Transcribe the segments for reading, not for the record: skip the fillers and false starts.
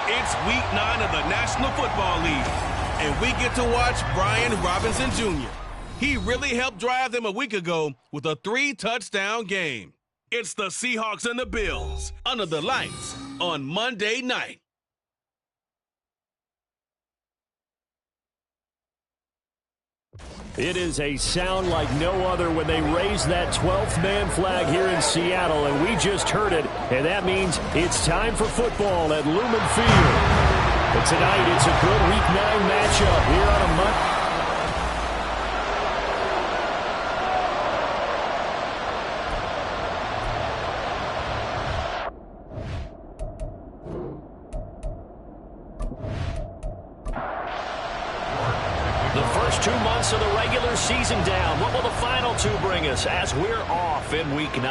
It's week 9 of the National Football League, and we get to watch Brian Robinson Jr. He really helped drive them a week ago with a 3-touchdown game. It's the Seahawks and the Bills under the lights on Monday night. It is a sound like no other when they raise that 12th man flag here in Seattle, and we just heard it, and that means it's time for football at Lumen Field. But tonight it's a good Week 9 matchup here on a Monday. Of the regular season down. What will the final two bring us as we're off in Week 9?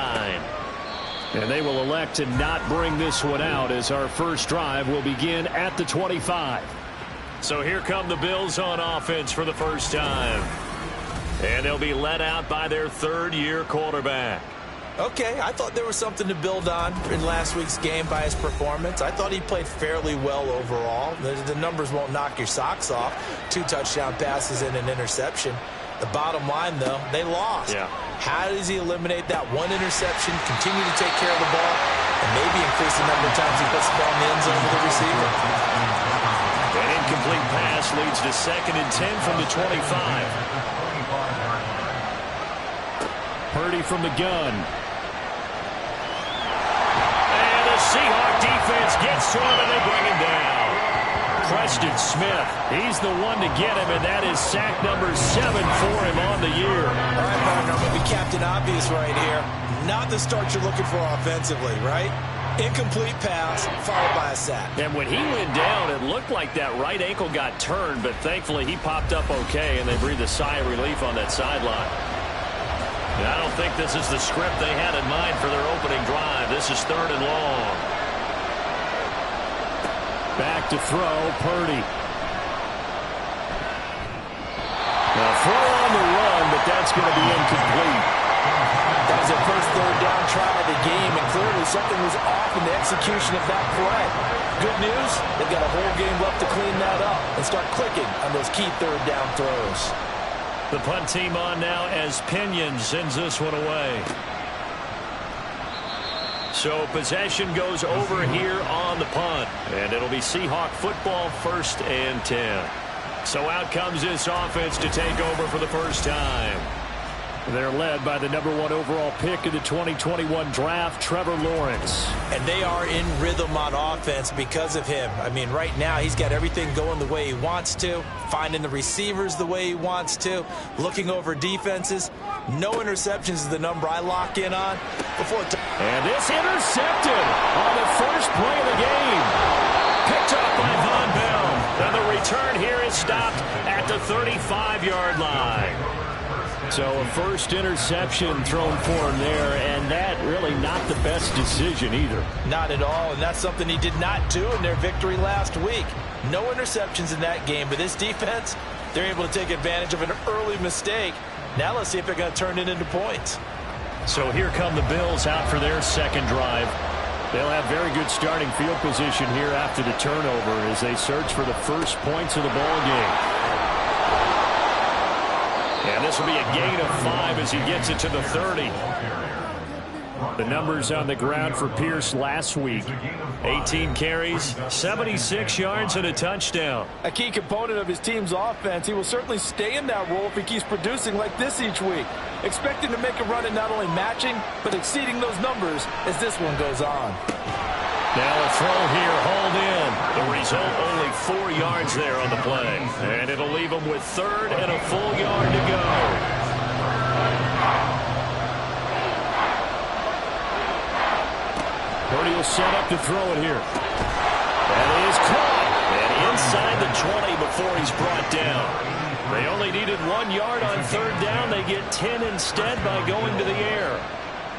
And they will elect to not bring this one out as our first drive will begin at the 25. So here come the Bills on offense for the first time. And they'll be led out by their third-year quarterback. Okay, I thought there was something to build on in last week's game by his performance. I thought he played fairly well overall. The numbers won't knock your socks off. 2 touchdown passes and an interception. The bottom line, though, they lost. Yeah. How does he eliminate that one interception, continue to take care of the ball, and maybe increase the number of times he puts the ball in the end zone to the receiver? An incomplete pass leads to 2nd and 10 from the 25. Purdy from the gun. Seahawk defense gets to him, and they bring him down. Preston Smith, he's the one to get him, and that is sack number 7 for him on the year. All right, partner, I'm going to be Captain Obvious right here. Not the start you're looking for offensively, right? Incomplete pass, followed by a sack. And when he went down, it looked like that right ankle got turned, but thankfully he popped up okay, and they breathed a sigh of relief on that sideline. I don't think this is the script they had in mind for their opening drive. This is 3rd and long. Back to throw, Purdy. Now throw on the run, but that's going to be incomplete. That was their first 3rd down try of the game, and clearly something was off in the execution of that play. Good news, they've got a whole game left to clean that up and start clicking on those key 3rd down throws. The punt team on now as Pinion sends this one away. So possession goes over here on the punt. And it'll be Seahawk football, 1st and 10. So out comes this offense to take over for the first time. They're led by the number 1 overall pick of the 2021 draft, Trevor Lawrence. And they are in rhythm on offense because of him. I mean, right now he's got everything going the way he wants to, finding the receivers the way he wants to, looking over defenses. No interceptions is the number I lock in on. And it's intercepted on the first play of the game. Picked up by Von Bell. And the return here is stopped at the 35-yard line. So a first interception thrown for him there, and that really not the best decision either. Not at all, and that's something he did not do in their victory last week. No interceptions in that game, but this defense, they're able to take advantage of an early mistake. Now let's see if they're going to turn it into points. So here come the Bills out for their 2nd drive. They'll have very good starting field position here after the turnover as they search for the first points of the ball game. And this will be a gain of 5 as he gets it to the 30. The numbers on the ground for Pierce last week. 18 carries, 76 yards, and a touchdown. A key component of his team's offense. He will certainly stay in that role if he keeps producing like this each week. Expecting to make a run at not only matching, but exceeding those numbers as this one goes on. Now a throw here, hauled in. The result, only 4 yards there on the play. And it'll leave him with 3rd and a full yard to go. Purdy will set up to throw it here. That is caught. And inside the 20 before he's brought down. They only needed 1 yard on 3rd down. They get 10 instead by going to the air.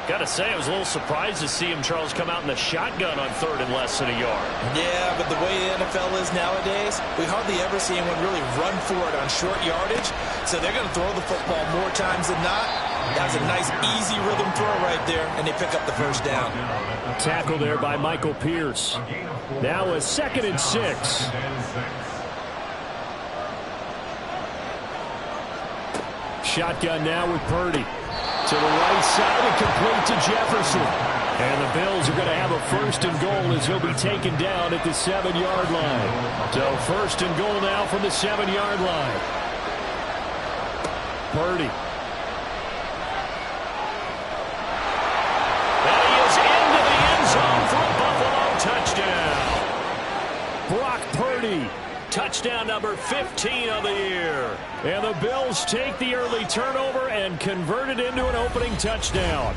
Got to say, I was a little surprised to see him, Charles, come out in the shotgun on 3rd and less than a yard. Yeah, but the way the NFL is nowadays, we hardly ever see anyone really run for it on short yardage. So they're going to throw the football more times than not. That was a nice, easy rhythm throw right there, and they pick up the first down. Tackle there by Michael Pierce. Now a 2nd and 6. Shotgun now with Purdy. To the right side and complete to Jefferson. And the Bills are going to have a 1st and goal as he'll be taken down at the 7-yard line. So 1st and goal now from the 7-yard line. Purdy. And he is into the end zone for a Buffalo touchdown. Brock Purdy. Touchdown number 15 of the year. And the Bills take the early turnover and convert it into an opening touchdown.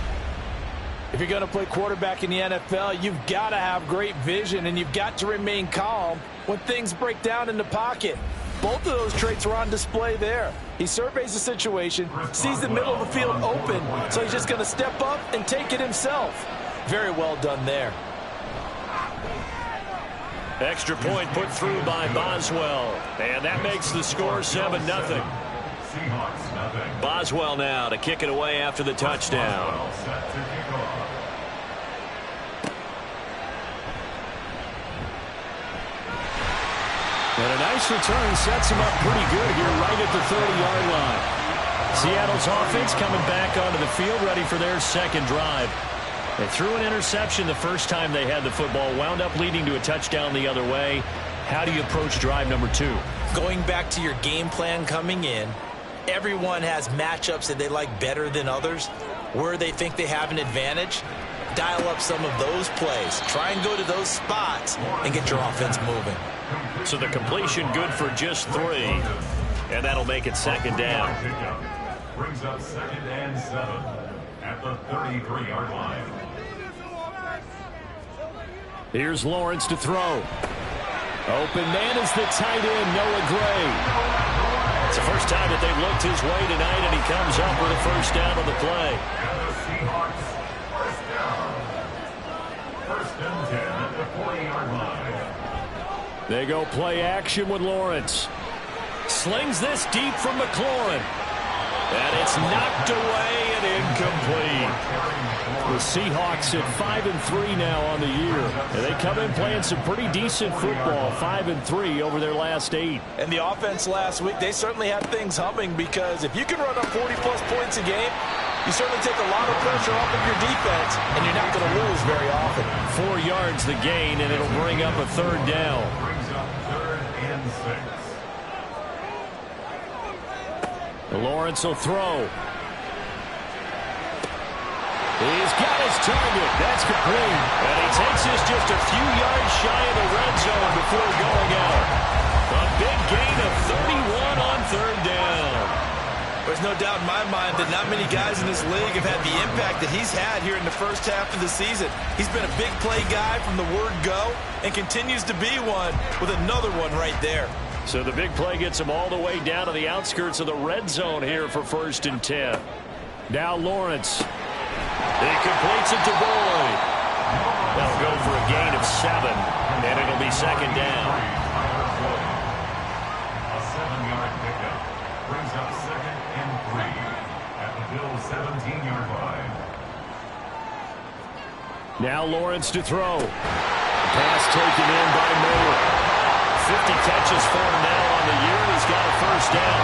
If you're going to play quarterback in the NFL, you've got to have great vision, and you've got to remain calm when things break down in the pocket. Both of those traits were on display there. He surveys the situation, sees the middle of the field open, so he's just going to step up and take it himself. Very well done there. Extra point put through by Boswell. And that makes the score 7-0. Boswell now to kick it away after the touchdown. And a nice return sets him up pretty good here right at the 30-yard line. Seattle's offense coming back onto the field ready for their 2nd drive. They threw an interception the first time they had the football, wound up leading to a touchdown the other way. How do you approach drive number 2? Going back to your game plan coming in, everyone has matchups that they like better than others. Where they think they have an advantage, dial up some of those plays. Try and go to those spots and get your offense moving. So the completion good for just 3. And that'll make it 2nd down. Brings up 2nd and 7 at the 33-yard line. Here's Lawrence to throw. Open man is the tight end, Noah Gray. It's the first time that they've looked his way tonight, and he comes up with a 1st down on the play. And the Seahawks, 1st down. 1st and 10 at the 40-yard line. They go play action with Lawrence. Slings this deep from McLaurin. And it's knocked away and incomplete. The Seahawks at 5-3 now on the year. And they come in playing some pretty decent football, 5-3 over their last 8. And the offense last week, they certainly had things humming, because if you can run up 40-plus points a game, you certainly take a lot of pressure off of your defense, and you're not going to lose very often. 4 yards the gain, and it'll bring up a 3rd down. Brings up 3rd and 6. Lawrence will throw. He's got his target. That's complete. And he takes this just a few yards shy of the red zone before going out. A big gain of 31 on 3rd down. There's no doubt in my mind that not many guys in this league have had the impact that he's had here in the first half of the season. He's been a big play guy from the word go and continues to be one with another one right there. So the big play gets him all the way down to the outskirts of the red zone here for 1st and 10. Now Lawrence. He completes it to Boyd. That'll go for a gain of 7, and it'll be 2nd down. A 7-yard pickup brings up 2nd and 3 at the Bills' 17-yard line. Now Lawrence to throw. Pass taken in by Miller. 50 catches for him now on the year, and he's got a 1st down.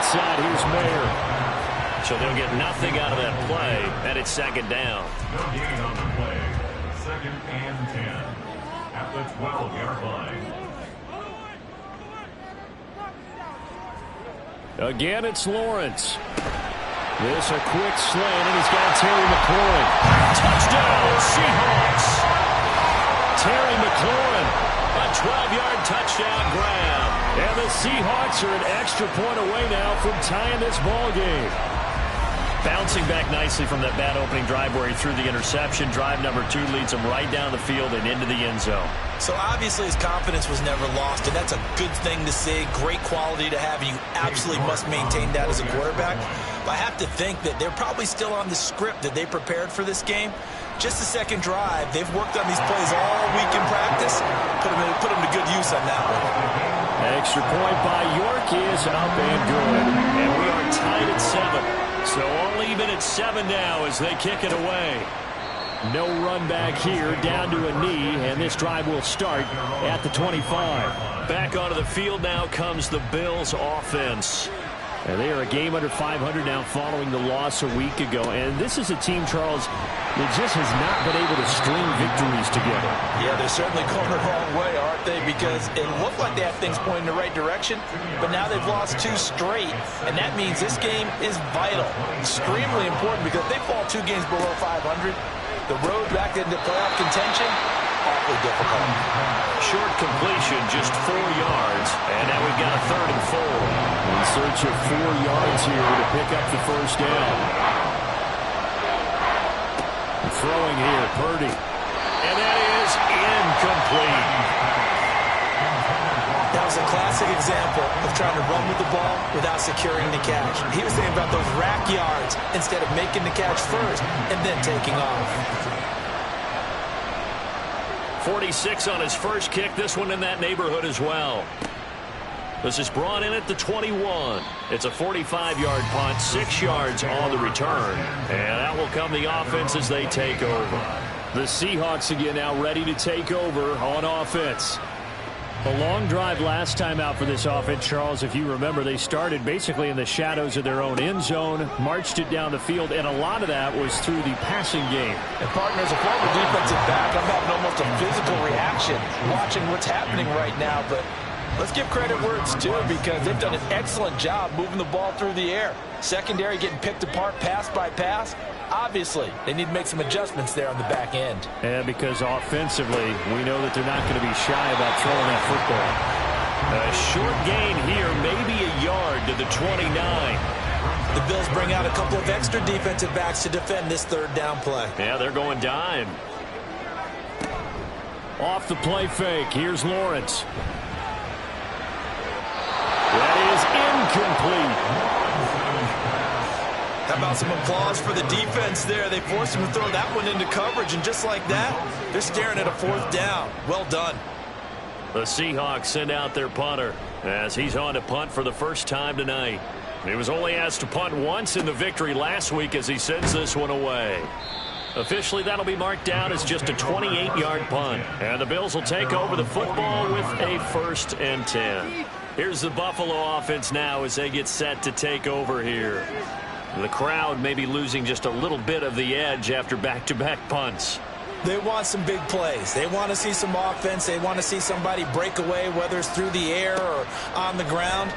Side, here's Mayer. So they'll get nothing out of that play, and it's 2nd down. No gain on the play. 2nd and 10 at the 12-yard line. Again, it's Lawrence. This a quick slant, and he's got Terry McLaurin. Touchdown, Seahawks! Terry McLaurin. A 12-yard touchdown grab. And the Seahawks are an extra point away now from tying this ball game. Bouncing back nicely from that bad opening drive where he threw the interception. Drive number 2 leads him right down the field and into the end zone. So obviously his confidence was never lost, and that's a good thing to see. Great quality to have, and you absolutely must maintain that as a quarterback. But I have to think that they're probably still on the script that they prepared for this game. Just the second drive, they've worked on these plays all week in practice. Put them to good use on that one. Extra point by York is up and good. And we are tied at 7. So all even at 7 now as they kick it away. No run back here, down to a knee, and this drive will start at the 25. Back onto the field now comes the Bills offense. And they are a game under 500 now following the loss a week ago. And this is a team, Charles, that just has not been able to string victories together. Yeah, they're certainly going the wrong way, aren't they? Because it looked like they had things pointing in the right direction, but now they've lost 2 straight, and that means this game is vital, extremely important, because if they fall 2 games below 500, the road back into playoff contention, awfully difficult. Short completion, just 4 yards, and now we've got a 3rd and 4. In search of 4 yards here to pick up the first down. Throwing here, Purdy. And that is incomplete. That was a classic example of trying to run with the ball without securing the catch. He was thinking about those rack yards instead of making the catch first and then taking off. 46 on his first kick. This one in that neighborhood as well. This is brought in at the 21. It's a 45-yard punt, 6 yards on the return. And that will come the offense as they take over. The Seahawks again now ready to take over on offense. A long drive last time out for this offense, Charles. If you remember, they started basically in the shadows of their own end zone, marched it down the field, and a lot of that was through the passing game. And partners, a former defensive back, I'm having almost a physical reaction watching what's happening right now, but let's give credit where it's due because they've done an excellent job moving the ball through the air. Secondary getting picked apart pass by pass. Obviously, they need to make some adjustments there on the back end. And because offensively, we know that they're not going to be shy about throwing that football. A short gain here, maybe a yard to the 29. The Bills bring out a couple of extra defensive backs to defend this 3rd down play. Yeah, they're going dime. Off the play fake, here's Lawrence. That is incomplete. How about some applause for the defense there? They forced him to throw that one into coverage, and just like that, they're staring at a 4th down. Well done. The Seahawks send out their punter as he's on to punt for the first time tonight. He was only asked to punt once in the victory last week as he sends this one away. Officially, that'll be marked down as just a 28-yard punt. And the Bills will take over the football with a 1st and 10. Here's the Buffalo offense now as they get set to take over here. The crowd may be losing just a little bit of the edge after back-to-back punts. They want some big plays. They want to see some offense. They want to see somebody break away, whether it's through the air or on the ground.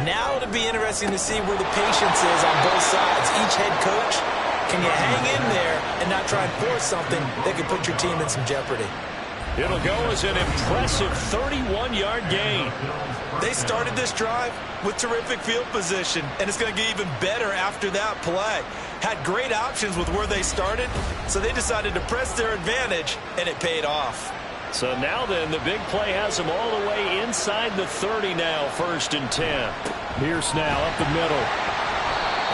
Now it'll be interesting to see where the patience is on both sides. Each head coach, can you hang in there and not try and force something that could put your team in some jeopardy? It'll go as an impressive 31-yard gain. They started this drive with terrific field position, and it's going to get even better after that play. Had great options with where they started, so they decided to press their advantage, and it paid off. So now then, the big play has them all the way inside the 30 now, 1st and 10. Pierce now up the middle.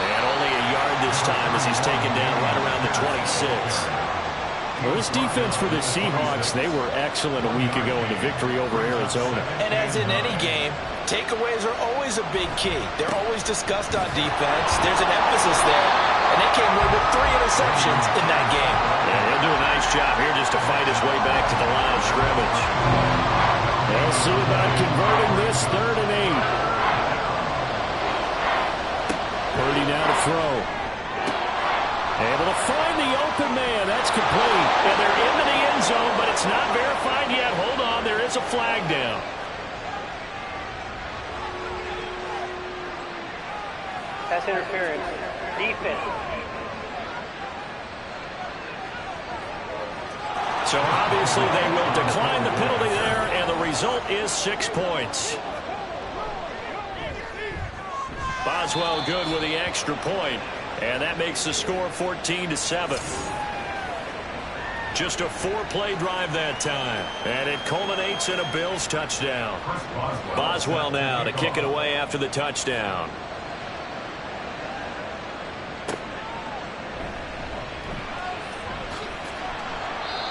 And only a yard this time as he's taken down right around the 26. Well, this defense for the Seahawks, they were excellent a week ago in the victory over Arizona. And as in any game, takeaways are always a big key. They're always discussed on defense. There's an emphasis there. And they came away with 3 interceptions in that game. Yeah, he'll do a nice job here just to fight his way back to the line of scrimmage. They'll see about converting this 3rd and 8. Purdy now to throw. Able to find the open man. That's complete. And they're into the end zone, but it's not verified yet. Hold on. There is a flag down. Pass interference. Defense. So obviously they will decline the penalty there, and the result is 6 points. Boswell good with the extra point. And that makes the score 14-7. Just a 4-play drive that time. And it culminates in a Bills touchdown. Boswell now to kick it away after the touchdown.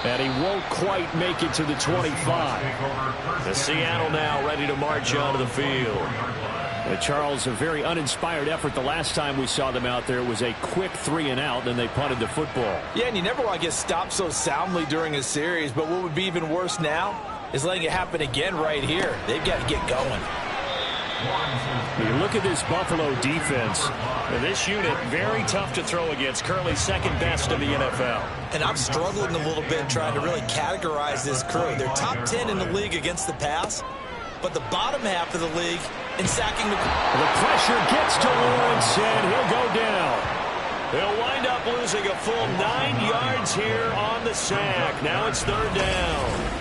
And he won't quite make it to the 25. The Seattle now ready to march onto the field. Charles, a very uninspired effort the last time we saw them out there. It was a quick 3-and-out, then they punted the football. Yeah, and you never want to get stopped so soundly during a series, but what would be even worse now is letting it happen again right here. They've got to get going. You look at this Buffalo defense. This unit, very tough to throw against, currently second best in the NFL. And I'm struggling a little bit trying to really categorize this crew. They're top 10 in the league against the pass, but the bottom half of the league in sacking the pressure gets to Lawrence, and he'll go down. He'll wind up losing a full 9 yards here on the sack. Now it's third down.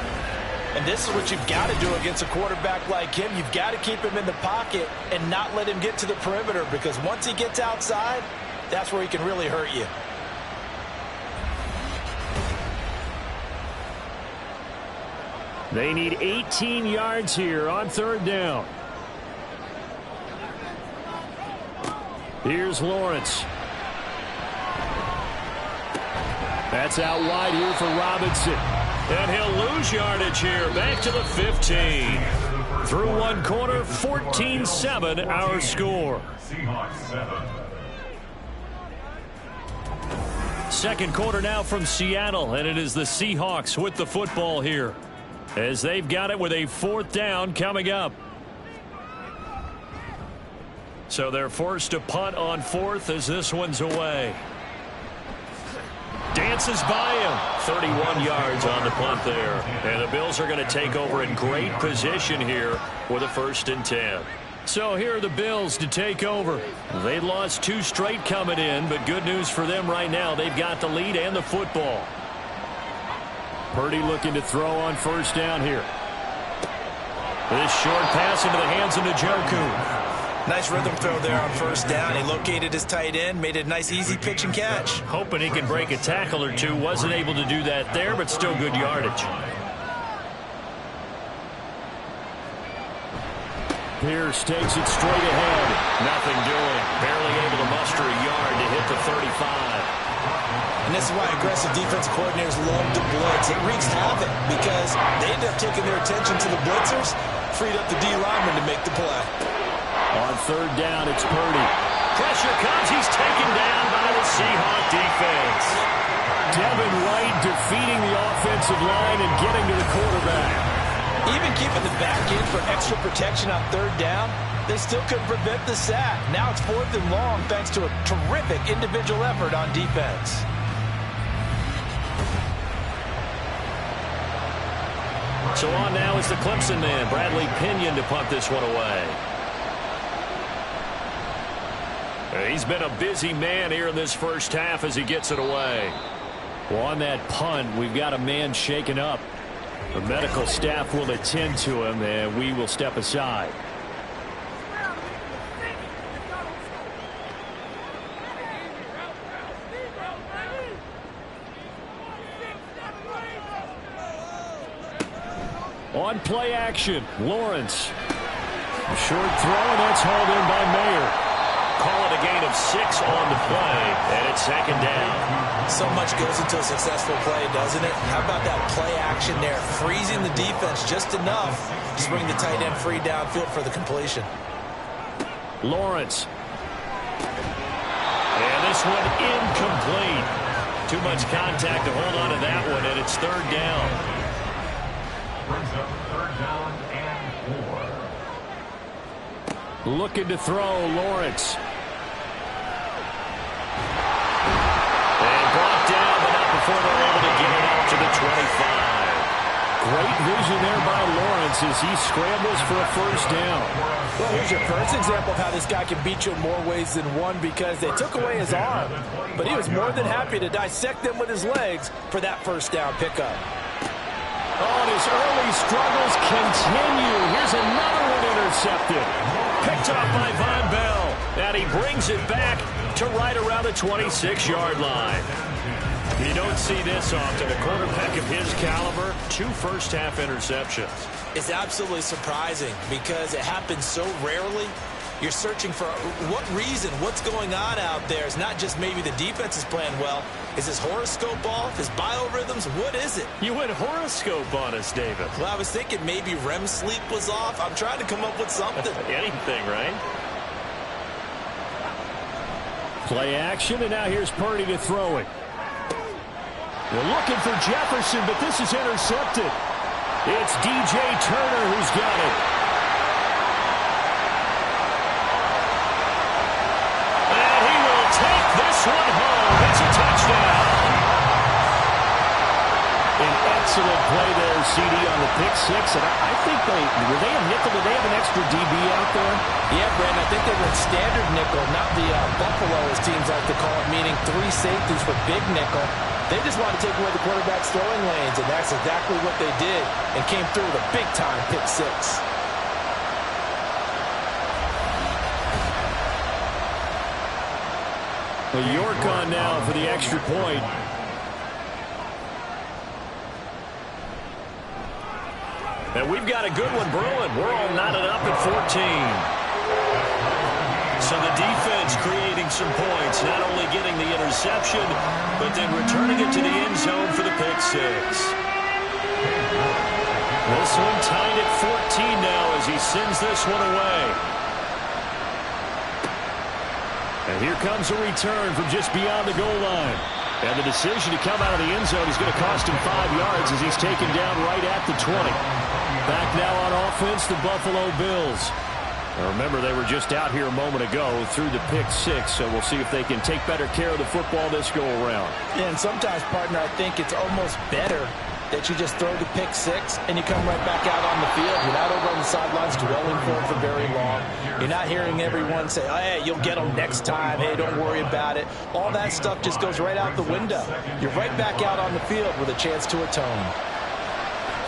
And this is what you've got to do against a quarterback like him. You've got to keep him in the pocket and not let him get to the perimeter, because once he gets outside, that's where he can really hurt you. They need 18 yards here on third down. Here's Lawrence. That's out wide here for Robinson. And he'll lose yardage here, back to the 15. Through one quarter, 14-7 our score. Second quarter now from Seattle, and it is the Seahawks with the football here, as they've got it with a fourth down coming up. So they're forced to punt on fourth as this one's away. Dances by him. 31 yards on the punt there. And the Bills are going to take over in great position here with a 1st and 10. So here are the Bills to take over. They lost 2 straight coming in, but good news for them right now. They've got the lead and the football. Purdy looking to throw on first down here. This short pass into the hands of Njoku. Nice rhythm throw there on first down. He located his tight end, made a nice easy pitch and catch. Hoping he can break a tackle or two. Wasn't able to do that there, but still good yardage. Pierce takes it straight ahead. Nothing doing. Barely able to muster a yard to hit the 35. And this is why aggressive defensive coordinators love to blitz. It wreaks havoc because they end up taking their attention to the blitzers, freed up the D lineman to make the play. On third down, it's Purdy. Pressure comes. He's taken down by the Seahawk defense. Devin White defeating the offensive line and getting to the quarterback. Even keeping the back in for extra protection on third down, they still couldn't prevent the sack. Now it's 4th and long thanks to a terrific individual effort on defense. So on now is the Clemson man, Bradley Pinion, to punt this one away. He's been a busy man here in this first half as he gets it away. Well, on that punt, we've got a man shaken up. The medical staff will attend to him, and we will step aside. On play action, Lawrence. A short throw, and that's hauled in by Mayer. Call it a gain of 6 on the play, and it's second down. So much goes into a successful play, doesn't it? How about that play action there? Freezing the defense just enough to bring the tight end free downfield for the completion. Lawrence. And this one incomplete. Too much contact to hold on to that one, and it's third down. Brings up third down and 4. Looking to throw, Lawrence. And brought down, but not before they're able to get it out to the 25. Great vision there by Lawrence as he scrambles for a first down. Well, here's your first example of how this guy can beat you in more ways than one, because they took away his arm, but he was more than happy to dissect them with his legs for that first down pickup. Oh, and his early struggles continue. Here's another one intercepted. Picked off by Von Bell. And he brings it back to right around the 26-yard line. You don't see this often. A quarterback of his caliber, 2 first-half interceptions. It's absolutely surprising because it happens so rarely. You're searching for what reason, what's going on out there. It's not just maybe the defense is playing well. Is his horoscope off? His biorhythms? What is it? You went horoscope on us, David. Well, I was thinking maybe REM sleep was off. I'm trying to come up with something. Anything, right? Play action, and now here's Purdy to throw it. They're looking for Jefferson, but this is intercepted. It's DJ Turner who's got it. And he will take this one home. It's a touchdown. An excellent play there, CD, on the pick six. And I think were they a nickel? Did they have an extra DB out there? Yeah, Brandon, I think they were standard nickel, not the Buffalo, as teams like to call it, meaning 3 safeties for big nickel. They just want to take away the quarterback's throwing lanes, and that's exactly what they did and came through with a big-time pick six. Well, York on now for the extra point. And we've got a good one brewing. We're all knotted up at 14. So the defense creating some points, not only getting the interception, but then returning it to the end zone for the pick six. This one tied at 14 now as he sends this one away. And here comes a return from just beyond the goal line. And the decision to come out of the end zone is going to cost him 5 yards as he's taken down right at the 20. Back now on offense, the Buffalo Bills. Now remember, they were just out here a moment ago through the pick six, so we'll see if they can take better care of the football this go-around. Yeah, and sometimes, partner, I think it's almost better that you just throw the pick six and you come right back out on the field. You're not over on the sidelines dwelling for it for very long. You're not hearing everyone say, oh, hey, you'll get them next time. Hey, don't worry about it. All that stuff just goes right out the window. You're right back out on the field with a chance to atone.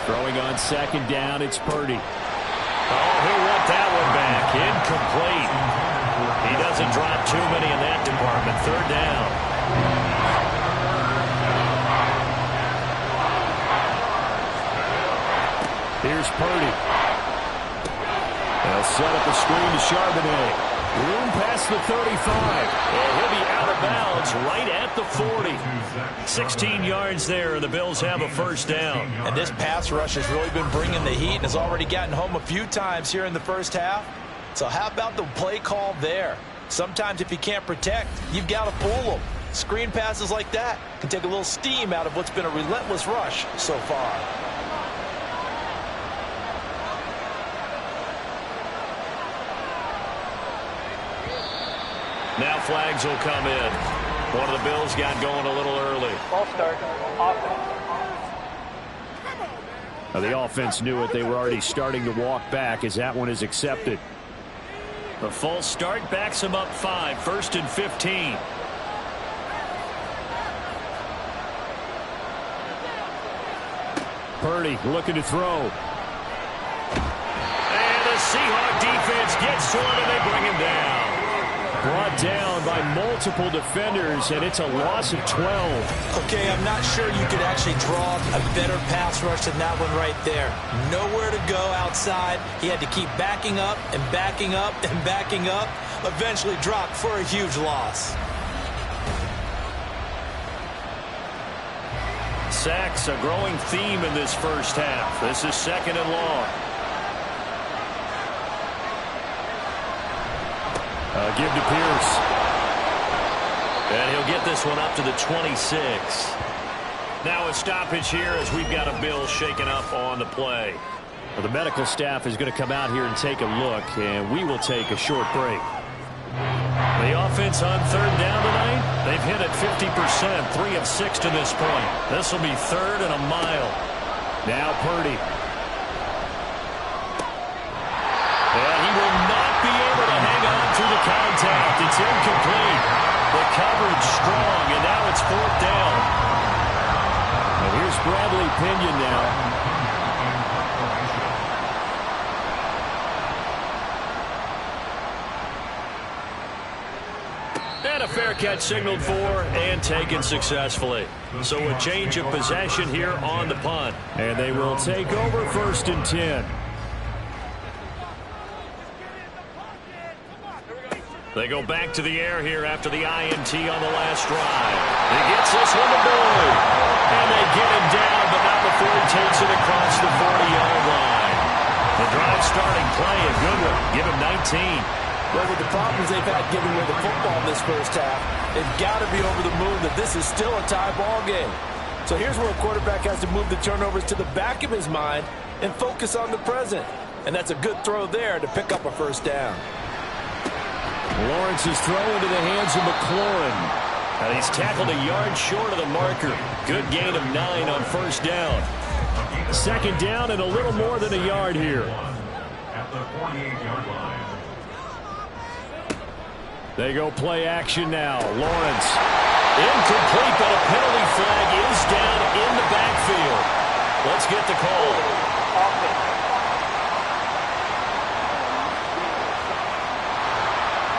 Throwing on second down, it's Purdy. Oh, he'll want that one back. Incomplete. He doesn't drop too many in that department. Third down. Here's Purdy. They'll set up a screen to Charbonnet. Room past the 35. And he'll be out of bounds right at the 40. 16 yards there, and the Bills have a first down. And this pass rush has really been bringing the heat and has already gotten home a few times here in the first half. So how about the play call there? Sometimes if you can't protect, you've got to fool them. Screen passes like that can take a little steam out of what's been a relentless rush so far. Now flags will come in. One of the Bills got going a little early. Ball start. Offense. Now the offense knew it. They were already starting to walk back as that one is accepted. The false start backs him up 5. First and 15. Purdy looking to throw. And the Seahawk defense gets to him and they bring him down. Brought down by multiple defenders, and it's a loss of 12. Okay, I'm not sure you could actually draw a better pass rush than that one right there. Nowhere to go outside. He had to keep backing up and backing up and backing up. Eventually dropped for a huge loss. Sacks, a growing theme in this first half. This is second and long. Give to Pierce. And he'll get this one up to the 26. Now a stoppage here as we've got a Bill shaken up on the play. Well, the medical staff is going to come out here and take a look, and we will take a short break. The offense on third down tonight, they've hit it 50%, 3 of 6 to this point. This will be third and a mile. Now Purdy. And he will not be able to hang on to the contact. It's incomplete. The coverage strong, and now it's fourth down. And here's Bradley Pinion now. And a fair catch signaled for and taken successfully. So a change of possession here on the punt. And they will take over 1st and 10. They go back to the air here after the INT on the last drive. He gets this one to Boyd. And they get him down, but not before he takes it across the 40-yard line. The drive starting play, a good one. Give him 19. Well, with the problems they've had giving away the football in this first half, they've got to be over the moon that this is still a tie ball game. So here's where a quarterback has to move the turnovers to the back of his mind and focus on the present. And that's a good throw there to pick up a first down. Lawrence's throw into the hands of McLaurin. And he's tackled a yard short of the marker. Good gain of 9 on first down. 2nd down and a little more than a yard here. At the 48-yard line. They go play action now. Lawrence. Incomplete, but a penalty flag is down in the backfield. Let's get the call.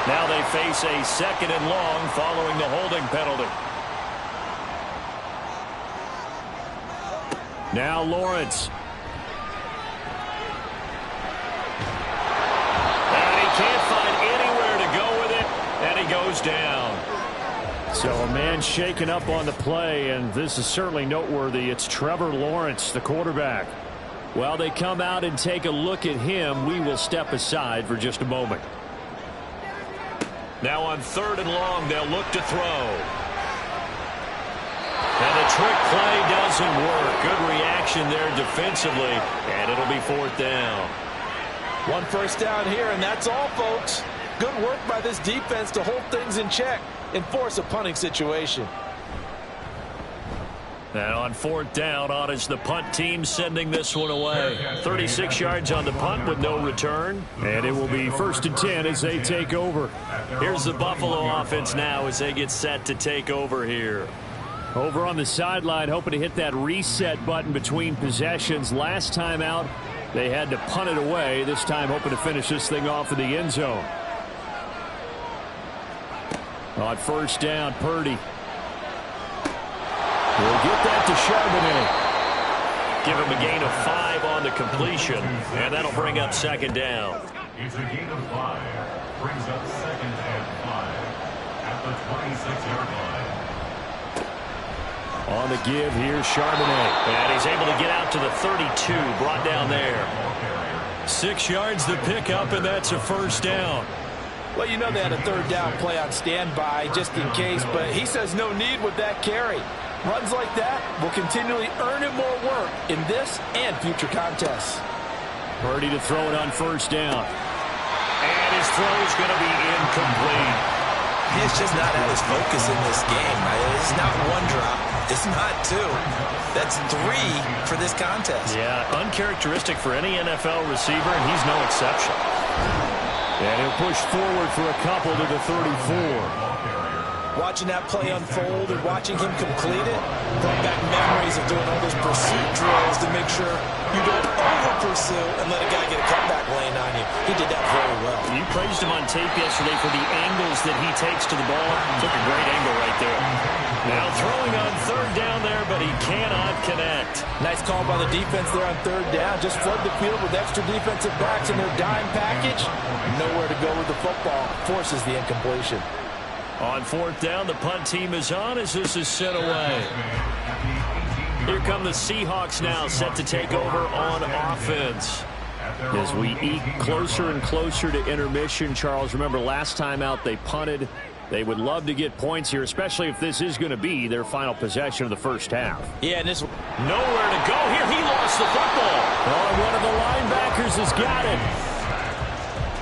Now they face a 2nd and long following the holding penalty. Now Lawrence. And he can't find anywhere to go with it, and he goes down. So a man shaken up on the play, and this is certainly noteworthy. It's Trevor Lawrence, the quarterback. While they come out and take a look at him, we will step aside for just a moment. Now on 3rd and long, they'll look to throw. And the trick play doesn't work. Good reaction there defensively, and it'll be 4th down. 1 first down here, and that's all, folks. Good work by this defense to hold things in check and force a punting situation. And on 4th down, on is the punt team sending this one away. 36 yards on the punt with no return. And it will be 1st and 10 as they take over. Here's the Buffalo offense now as they get set to take over here. Over on the sideline, hoping to hit that reset button between possessions. Last time out, they had to punt it away. This time, hoping to finish this thing off in the end zone. On 1st down, Purdy. We'll get that to Charbonnet. Give him a gain of 5 on the completion, and that'll bring up 2nd down. It's a gain of 5. Brings up 2nd and 5 at the 26-yard line. On the give here, Charbonnet. And he's able to get out to the 32, brought down there. 6 yards to pick up, and that's a 1st down. Well, you know they had a 3rd down play on standby just in case, but he says no need with that carry. Runs like that will continually earn him more work in this and future contests. Purdy to throw it on 1st down. And his throw is going to be incomplete. He's just not at his focus in this game. It's not 1 drop. It's not 2. That's 3 for this contest. Yeah, uncharacteristic for any NFL receiver, and he's no exception. And he'll push forward for a couple to the 34. Watching that play unfold and watching him complete it brought back memories of doing all those pursuit drills to make sure you don't over-pursue and let a guy get a comeback lane on you. He did that very well. You praised him on tape yesterday for the angles that he takes to the ball. Took a great angle right there. Now throwing on 3rd down there, but he cannot connect. Nice call by the defense there on 3rd down. Just flood the field with extra defensive backs in their dime package. Nowhere to go with the football. Forces the incompletion. On 4th down, the punt team is on as this is set away. Here come the Seahawks now, set to take over on offense. As we eke closer and closer to intermission, Charles, remember last time out they punted. They would love to get points here, especially if this is going to be their final possession of the first half. Yeah, and this nowhere to go here. He lost the football. Oh, one of the linebackers has got it.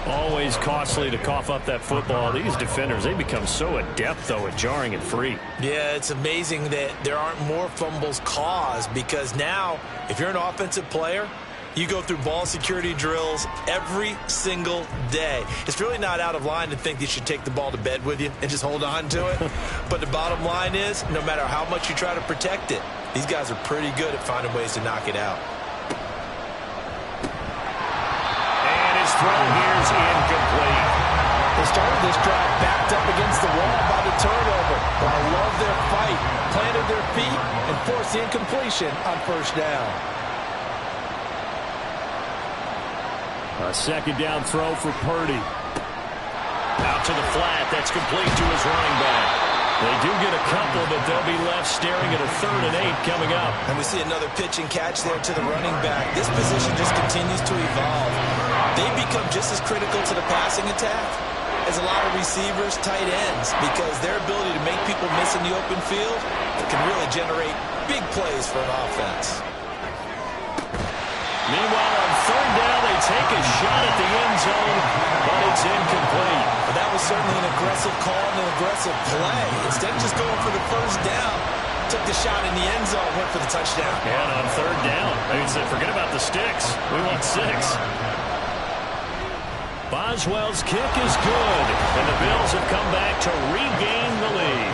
Always costly to cough up that football. These defenders, they become so adept, though, at jarring it free. Yeah, it's amazing that there aren't more fumbles caused because now, if you're an offensive player, you go through ball security drills every single day. It's really not out of line to think you should take the ball to bed with you and just hold on to it. But the bottom line is, no matter how much you try to protect it, these guys are pretty good at finding ways to knock it out. Throw here is incomplete. They started this drive backed up against the wall by feet and force the incompletion on first down. A second down throw for Purdy. Out to the flat. That's complete to his running back. They do get a couple, but they'll be left staring at a 3rd and 8 coming up. And we see another pitch and catch there to the running back. This position just continues to evolve. They become just as critical to the passing attack as a lot of receivers, tight ends, because their ability to make people miss in the open field can really generate big plays for an offense. Meanwhile, on 3rd down, they take a shot at the end zone, but it's incomplete. But that was certainly an aggressive call and an aggressive play. Instead of just going for the first down, took the shot in the end zone, went for the touchdown. Yeah, and on 3rd down, they said, forget about the sticks. We want 6. Boswell's kick is good, and the Bills have come back to regain the lead.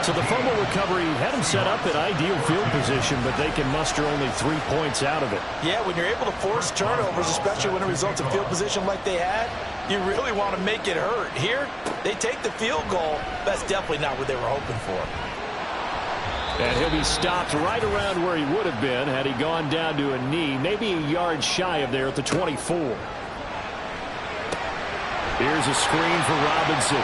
So the fumble recovery had them set up at ideal field position, but they can muster only 3 points out of it. Yeah, when you're able to force turnovers, especially when it results in field position like they had, you really want to make it hurt. Here, they take the field goal. That's definitely not what they were hoping for. And he'll be stopped right around where he would have been had he gone down to a knee, maybe a yard shy of there at the 24. Here's a screen for Robinson.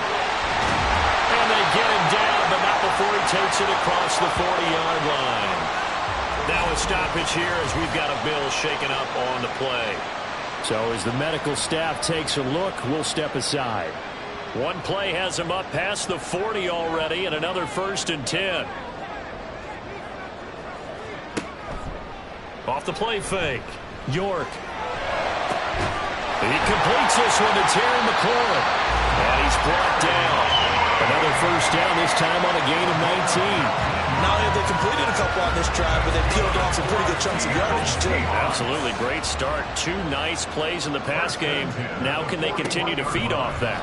And they get him down, but not before he takes it across the 40-yard line. Now a stoppage here as we've got a Bill shaken up on the play. So as the medical staff takes a look, we'll step aside. One play has him up past the 40 already, and another 1st and 10. Off the play fake. York. He completes this one to Terry McLaurin. And he's brought down. Another 1st down, this time on a gain of 19. Not only have they completed a couple on this drive, but they've peeled off some pretty good chunks of yardage, too. Absolutely. Great start. 2 nice plays in the pass game. Now can they continue to feed off that?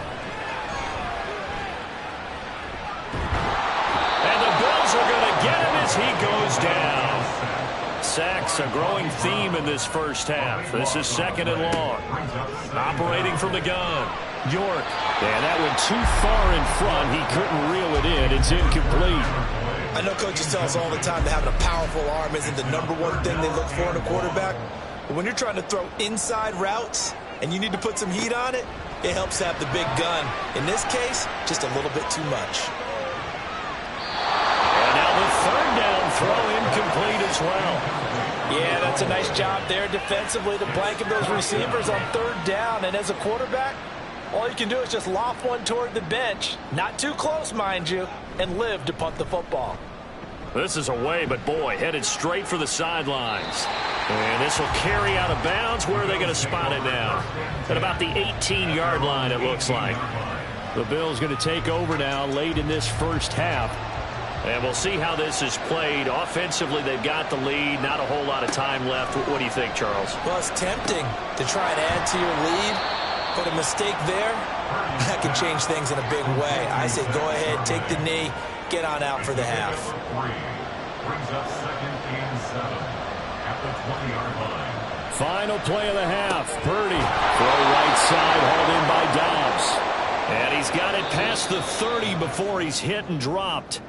And the Bills are going to get him as he goes down. Sacks, a growing theme in this first half. This is 2nd and long. Operating from the gun. York. Yeah, that went too far in front. He couldn't reel it in. It's incomplete. I know coaches tell us all the time that having a powerful arm isn't the #1 thing they look for in a quarterback. But when you're trying to throw inside routes and you need to put some heat on it, it helps to have the big gun. In this case, just a little bit too much. And now the 3rd down throw incomplete as well. Yeah, that's a nice job there defensively to blanket those receivers on 3rd down. And as a quarterback, all you can do is just loft one toward the bench. Not too close, mind you, and live to punt the football. This is away, but boy, headed straight for the sidelines. And this will carry out of bounds. Where are they going to spot it now? At about the 18-yard line, it looks like. The Bills going to take over now late in this first half. And we'll see how this is played. Offensively, they've got the lead. Not a whole lot of time left. What do you think, Charles? Well, it's tempting to try and add to your lead, but a mistake there, that can change things in a big way. I say go ahead, take the knee, get on out for the half. Brings up 2nd and 7 at the 20-yard line. Final play of the half. Purdy. Throw right side, hauled in by Dobbs. And he's got it past the 30 before he's hit and dropped.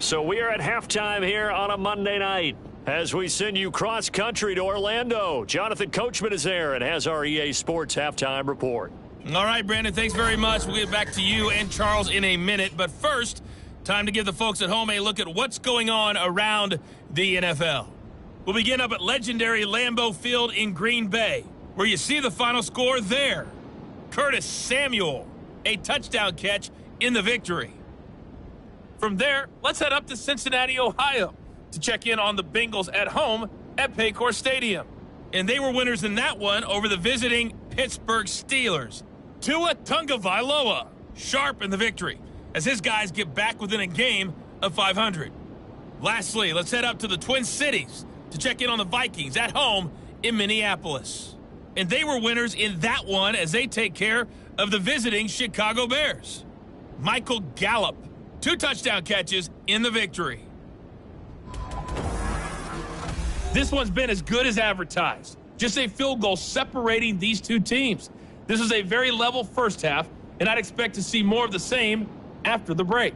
So we are at halftime here on a Monday night as we send you cross-country to Orlando. Jonathan Coachman is there and has our EA Sports halftime report. All right, Brandon, thanks very much. We'll get back to you and Charles in a minute. But first, time to give the folks at home a look at what's going on around the NFL. We'll begin up at legendary Lambeau Field in Green Bay, where you see the final score there. Curtis Samuel, a touchdown catch in the victory. From there, let's head up to Cincinnati, Ohio, to check in on the Bengals at home at Paycor Stadium. And they were winners in that one over the visiting Pittsburgh Steelers. Tua Tagovailoa, sharp in the victory, as his guys get back within a game of 500. Lastly, let's head up to the Twin Cities to check in on the Vikings at home in Minneapolis. And they were winners in that one as they take care of the visiting Chicago Bears. Michael Gallup, 2 touchdown catches in the victory. This one's been as good as advertised. Just a field goal separating these two teams. This is a very level first half, and I'd expect to see more of the same after the break.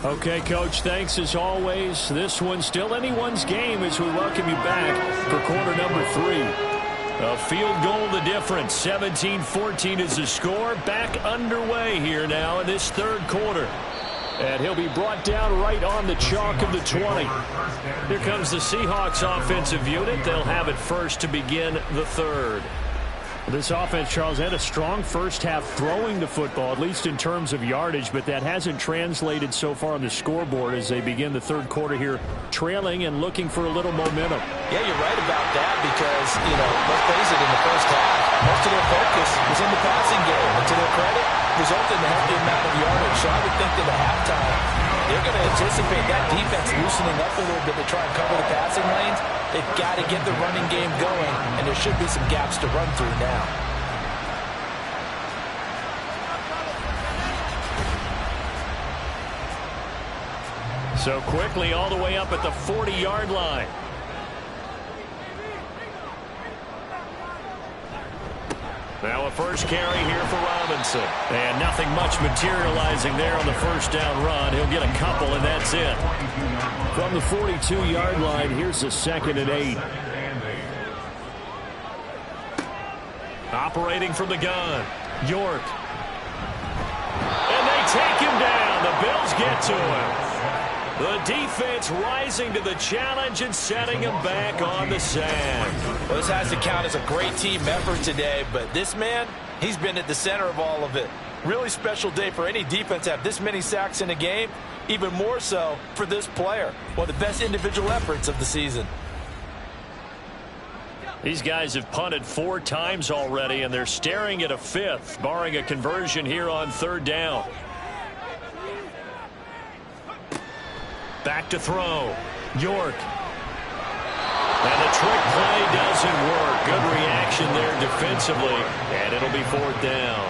Okay, Coach, thanks as always. This one's still anyone's game as we welcome you back for quarter number 3. A field goal the difference. 17-14 is the score. Back underway here now in this third quarter. And he'll be brought down right on the chalk of the 20. Here comes the Seahawks offensive unit. They'll have it first to begin the third. This offense, Charles, had a strong first half throwing the football, at least in terms of yardage, but that hasn't translated so far on the scoreboard as they begin the third quarter here, trailing and looking for a little momentum. Yeah, you're right about that because, let's face it, in the first half, most of their focus was in the passing game. And to their credit, resulted in a healthy amount of yardage. So I would think that at halftime, they're going to anticipate that defense loosening up a little bit to try and cover the passing lanes. They've got to get the running game going, and there should be some gaps to run through now. So quickly all the way up at the 40-yard line. Now a first carry here for Robinson. And nothing much materializing there on the first down run. He'll get a couple, and that's it. From the 42-yard line, here's the 2nd and 8. Operating from the gun, York. And they take him down. The Bills get to him. The defense rising to the challenge and setting him back on the sand. Well, this has to count as a great team effort today, but this man, he's been at the center of all of it. Really special day for any defense to have this many sacks in a game, even more so for this player. One of the best individual efforts of the season. These guys have punted 4 times already, and they're staring at a 5th, barring a conversion here on 3rd down. Back to throw. York. And the trick play doesn't work. Good reaction there defensively. And it'll be 4th down.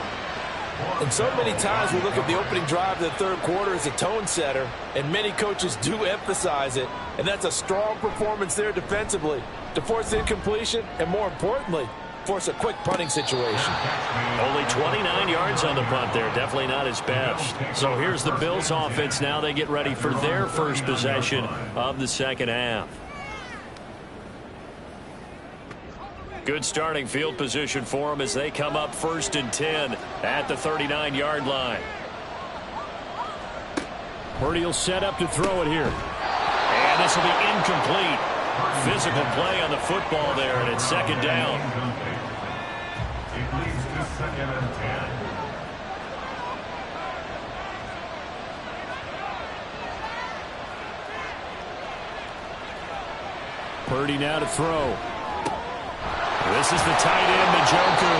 And so many times we look at the opening drive of the third quarter as a tone setter, and many coaches do emphasize it. And that's a strong performance there defensively to force incompletion and, more importantly, force a quick punting situation. Only 29 yards on the punt there. Definitely not his best. So here's the Bills offense now. They get ready for their first possession of the second half. Good starting field position for them as they come up 1st and 10 at the 39-yard line. Purdy will set up to throw it here. And this will be incomplete. Physical play on the football there, and it's 2nd down. It leads to 2nd and 10. Purdy now to throw. This is the tight end, Njoku.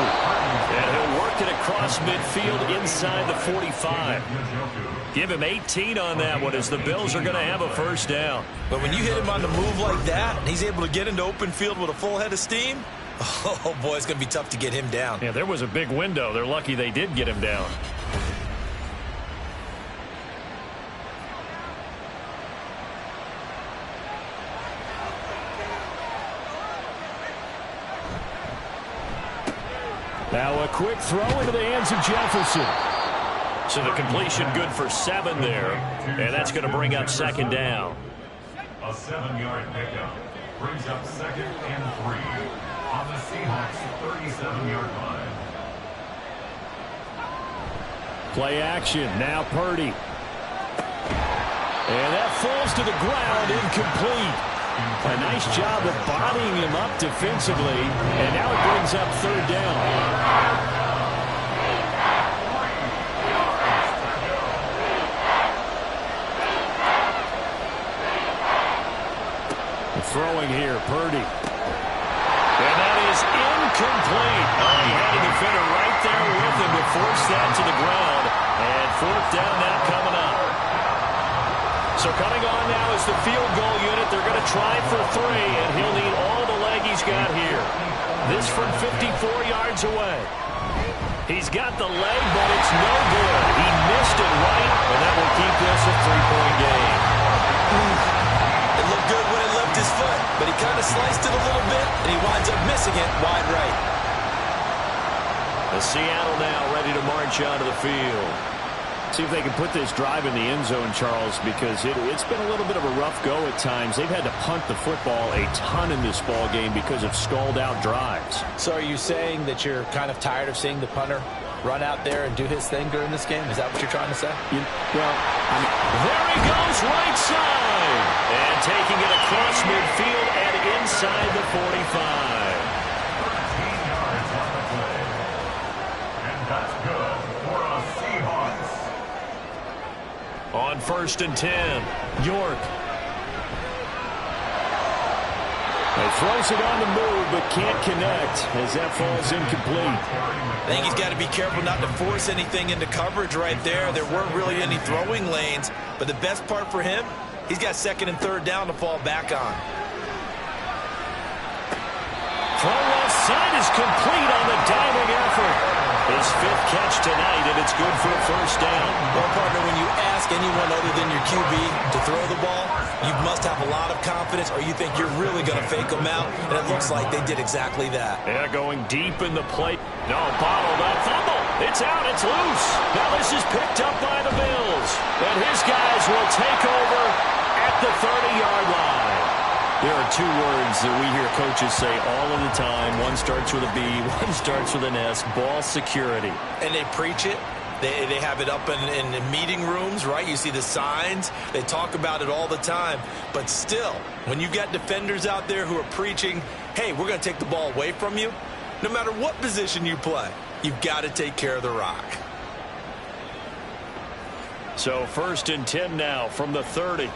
And he'll work it across midfield inside the 45. Give him 18 on that one as the Bills are going to have a first down. But when you hit him on the move like that, and he's able to get into open field with a full head of steam, oh, boy, it's going to be tough to get him down. Yeah, there was a big window. They're lucky they did get him down. Now a quick throw into the hands of Jefferson. So the completion good for 7 there. And that's going to bring up 2nd down. A 7-yard pickup brings up 2nd and 3 on the Seahawks 37-yard line. Play action. Now Purdy. And that falls to the ground, incomplete. A nice job of bodying him up defensively. And now it brings up 3rd down. Throwing here, Purdy. And that is incomplete. Oh, he had a defender right there with him to force that to the ground. And 4th down now coming up. So coming on now is the field goal unit. They're going to try for 3, and he'll need all the leg he's got here. This from 54 yards away. He's got the leg, but it's no good. He missed it right, and that will keep this a 3-point game. It looked good when it left his foot, but he kind of sliced it a little bit, and he winds up missing it wide right. The Seattle now ready to march onto the field. See if they can put this drive in the end zone, Charles, because it's been a little bit of a rough go at times. They've had to punt the football a ton in this ball game because of stalled-out drives. So are you saying that you're kind of tired of seeing the punter run out there and do his thing during this game? Is that what you're trying to say? There he goes, right side. And taking it across midfield and inside the 45. 13 yards on the play. And that's good for a Seahawks. On 1st and 10, York. He throws it on the move, but can't connect as that falls incomplete. I think he's got to be careful not to force anything into coverage right there. There weren't really any throwing lanes, but the best part for him, he's got 2nd and 3rd down to fall back on. Throw left side is complete on the diving effort. His 5th catch tonight, and it's good for a 1st down. Well, partner, when you ask anyone other than your QB to throw the ball, you must have a lot of confidence, or you think you're really going to fake them out, and it looks like they did exactly that. Yeah, going deep in the plate. No, bottled up. Fumble. It's out. It's loose. Now this is picked up by the Bills. And his guys will take over at the 30-yard line. There are 2 words that we hear coaches say all of the time. One starts with a B, one starts with an S. Ball security. And they preach it. They have it up in meeting rooms, right? You see the signs. They talk about it all the time. But still, when you've got defenders out there who are preaching, hey, we're going to take the ball away from you, no matter what position you play, you've got to take care of the rock. So 1st and 10 now from the 30.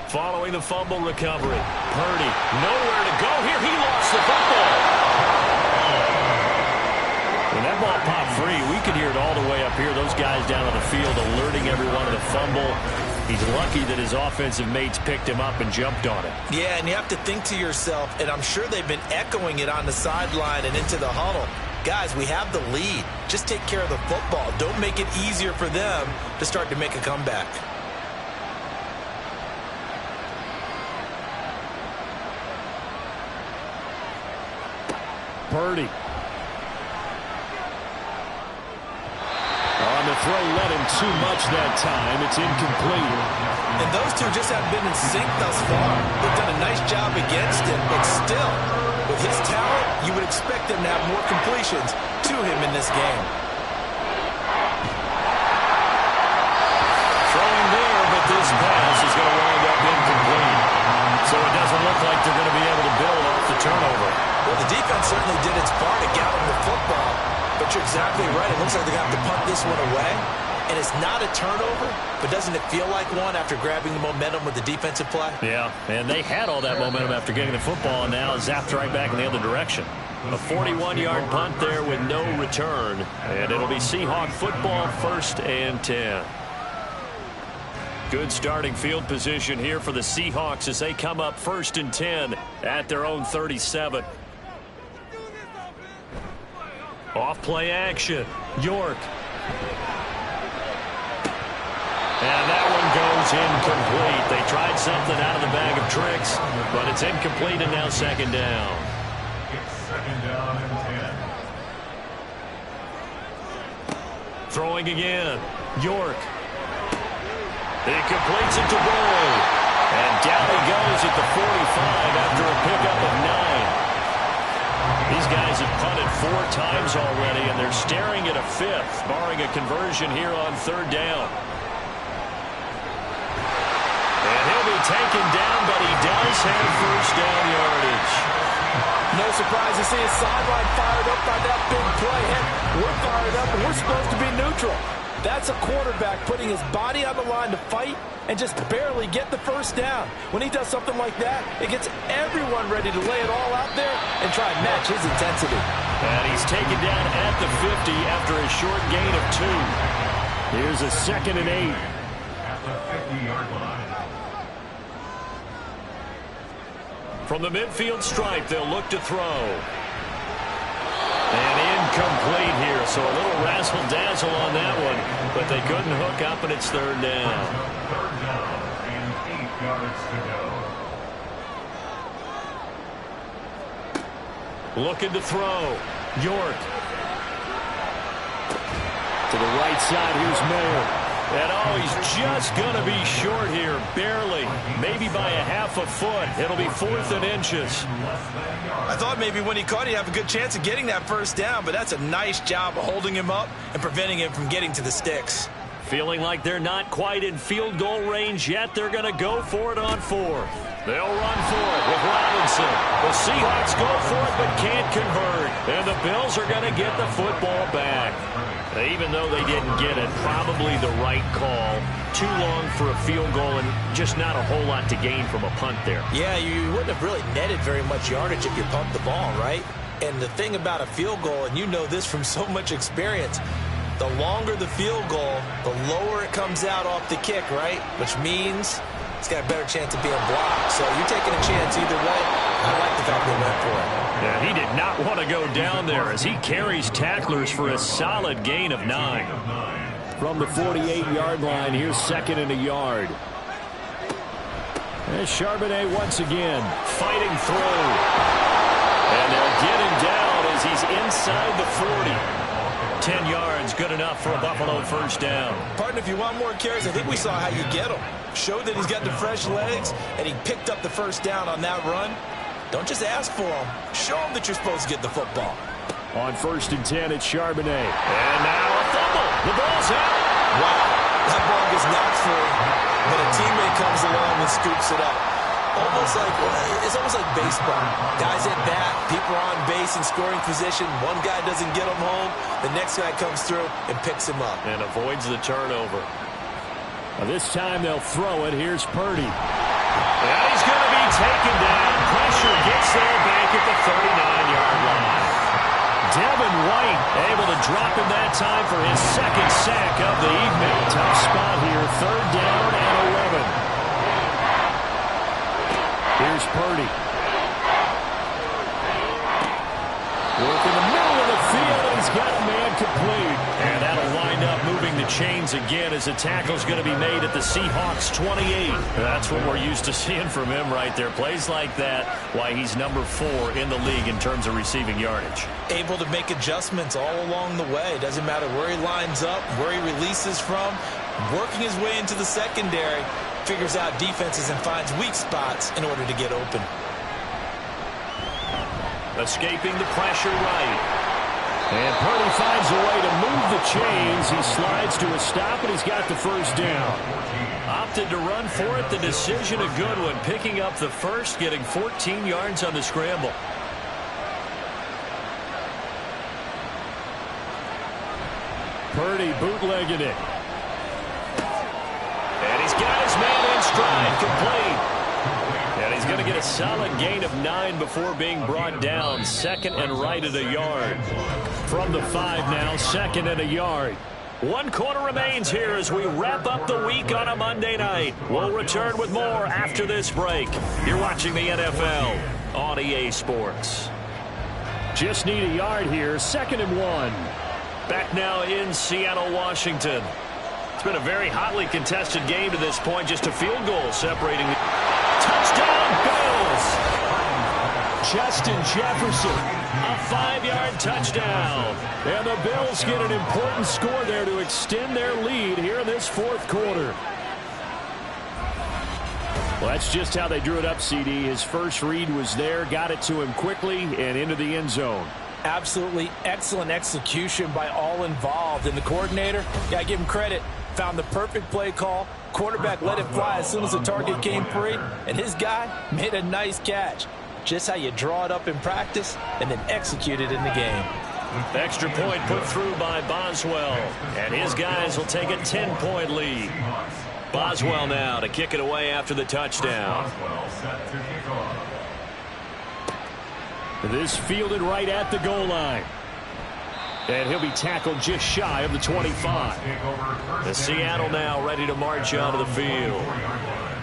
Following the fumble recovery. Purdy, nowhere to go here. He lost the football. When that ball popped free, we could hear it all the way up here. Those guys down on the field alerting everyone of the fumble. He's lucky that his offensive mates picked him up and jumped on it. Yeah, and you have to think to yourself, and I'm sure they've been echoing it on the sideline and into the huddle. Guys, we have the lead. Just take care of the football. Don't make it easier for them to start to make a comeback. Purdy. On the throw, led him too much that time. It's incomplete. And those two just haven't been in sync thus far. They've done a nice job against him, but still, with his talent, you would expect them to have more completions to him in this game. Throwing there, but this pass is going to wind up incomplete. So it doesn't look like they're going to be able to build off the turnover. Well, the defense certainly did its part to get him the football, but you're exactly right. It looks like they're going to have to punt this one away. And it's not a turnover, but doesn't it feel like one after grabbing the momentum with the defensive play? Yeah, and they had all that momentum after getting the football, and now zapped right back in the other direction. A 41-yard punt there with no return, and it'll be Seahawk football 1st and 10. Good starting field position here for the Seahawks as they come up 1st and 10 at their own 37. Off play action. York. And that one goes incomplete. They tried something out of the bag of tricks, but it's incomplete and now 2nd down. It's 2nd down and 10. Throwing again. York. He completes it to Roy. And down he goes at the 45 after a pickup of 9. These guys have punted 4 times already, and they're staring at a 5th, barring a conversion here on 3rd down. And he'll be taken down, but he does have 1st down yardage. No surprise to see his sideline fired up by that big play. Heck, we're fired up, and we're supposed to be neutral. That's a quarterback putting his body on the line to fight and just barely get the 1st down. When he does something like that, it gets everyone ready to lay it all out there and try and match his intensity. And he's taken down at the 50 after a short gain of 2. Here's a 2nd and 8. At the 50-yard line. From the midfield stripe, they'll look to throw. And incomplete here, so a little razzle-dazzle on that one, but they couldn't hook up, and it's 3rd down. 3rd down and 8 yards to go. Looking to throw. York. To the right side, here's Mayer. And oh, he's just going to be short here, barely, maybe by a half a foot. It'll be 4th and inches. I thought maybe when he caught it, he'd have a good chance of getting that first down, but that's a nice job of holding him up and preventing him from getting to the sticks. Feeling like they're not quite in field goal range yet, they're going to go for it on 4th. They'll run for it with Robinson. The Seahawks go for it but can't convert. And the Bills are going to get the football back. Even though they didn't get it, probably the right call. Too long for a field goal and just not a whole lot to gain from a punt there. Yeah, you wouldn't have really netted very much yardage if you pumped the ball, right? And the thing about a field goal, and you know this from so much experience, the longer the field goal, the lower it comes out off the kick, right? Which means it's got a better chance of being blocked. So you're taking a chance either way. I like the fact they went for it. Yeah, he did not want to go down there as he carries tacklers for a solid gain of 9. From the 48-yard line, here's 2nd and a yard. And Charbonnet once again fighting through. And they'll get him down as he's inside the 40. 10 yards, good enough for a Buffalo first down. Partner, if you want more carries, I think we saw how you get him. Showed that he's got the fresh legs, and he picked up the first down on that run. Don't just ask for him. Show him that you're supposed to get the football. On 1st and 10, it's Charbonnet. And now a fumble. The ball's out. Wow, that ball gets knocked free, but a teammate comes along and scoops it up. It's almost like baseball. Guys at bat, people are on base in scoring position. One guy doesn't get him home. The next guy comes through and picks him up. And avoids the turnover. Now this time they'll throw it. Here's Purdy. And he's going to be taken down. Pressure gets there back at the 39-yard line. Devin White able to drop him that time for his 2nd sack of the evening. Tough spot here. 3rd down and 11. Here's Purdy. Work in the middle of the field, and he's got a man complete. And that'll wind up moving the chains again as the tackle's going to be made at the Seahawks 28. That's what we're used to seeing from him right there. Plays like that, why he's number 4 in the league in terms of receiving yardage. Able to make adjustments all along the way. Doesn't matter where he lines up, where he releases from. Working his way into the secondary. Figures out defenses and finds weak spots in order to get open. Escaping the pressure right. And Purdy finds a way to move the chains. He slides to a stop, and he's got the first down. Opted to run for it. The decision a good one. Picking up the first, getting 14 yards on the scramble. Purdy bootlegging it. And he's got his man in stride, complete. And he's going to get a solid gain of 9 before being brought down. 2nd and right at a yard. From the 5 now, 2nd and a yard. 1 quarter remains here as we wrap up the week on a Monday night. We'll return with more after this break. You're watching the NFL on EA Sports. Just need a yard here, 2nd and 1. Back now in Seattle, Washington. It's been a very hotly contested game to this point. Just a field goal separating the touchdown Bills. Justin Jefferson. A 5-yard touchdown. And the Bills get an important score there to extend their lead here in this 4th quarter. Well, that's just how they drew it up, CD. His first read was there, got it to him quickly, and into the end zone. Absolutely excellent execution by all involved. And the coordinator, I give him credit, found the perfect play call. Quarterback let it fly as soon as the target came free, and his guy made a nice catch. Just how you draw it up in practice and then execute it in the game. Extra point put through by Boswell, and his guys will take a 10-point lead. Boswell now to kick it away after the touchdown. This fielded right at the goal line. And he'll be tackled just shy of the 25. The Seattle now ready to march onto the field.